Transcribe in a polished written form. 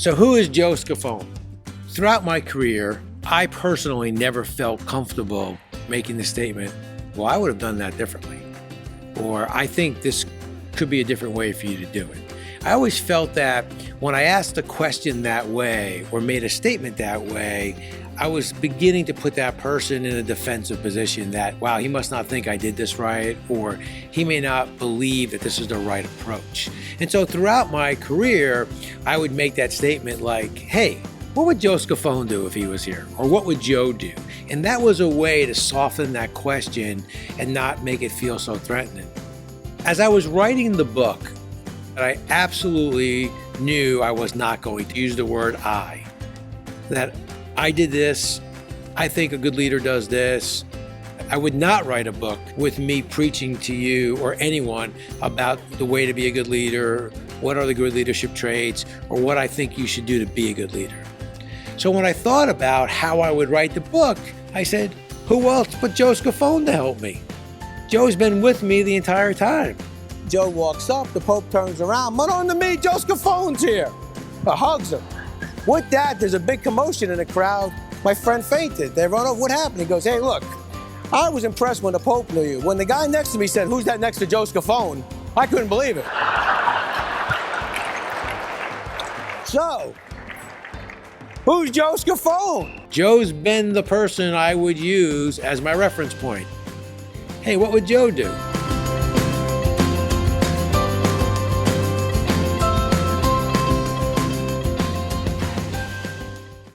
So who is Joe Scafone? Throughout my career, I personally never felt comfortable making the statement, well, I would have done that differently. Or I think this could be a different way for you to do it. I always felt that when I asked a question that way or made a statement that way, I was beginning to put that person in a defensive position that, wow, he must not think I did this right, or he may not believe that this is the right approach. And so throughout my career, I would make that statement like, hey, what would Joe Scafone do if he was here? Or what would Joe do? And that was a way to soften that question and not make it feel so threatening. As I was writing the book, I absolutely knew I was not going to use the word I. That I did this, I think a good leader does this. I would not write a book with me preaching to you or anyone about the way to be a good leader, what are the good leadership traits, or what I think you should do to be a good leader. So when I thought about how I would write the book, I said, who else but Joe Scafone to help me? Joe's been with me the entire time. Joe walks up, the Pope turns around, "Run on to me, Joe Scafone's here." Hugs him. With that, there's a big commotion in the crowd. My friend fainted. They run over, what happened? He goes, hey, look, I was impressed when the Pope knew you. When the guy next to me said, who's that next to Joe Scafone? I couldn't believe it. So, who's Joe Scafone? Joe's been the person I would use as my reference point. Hey, what would Joe do?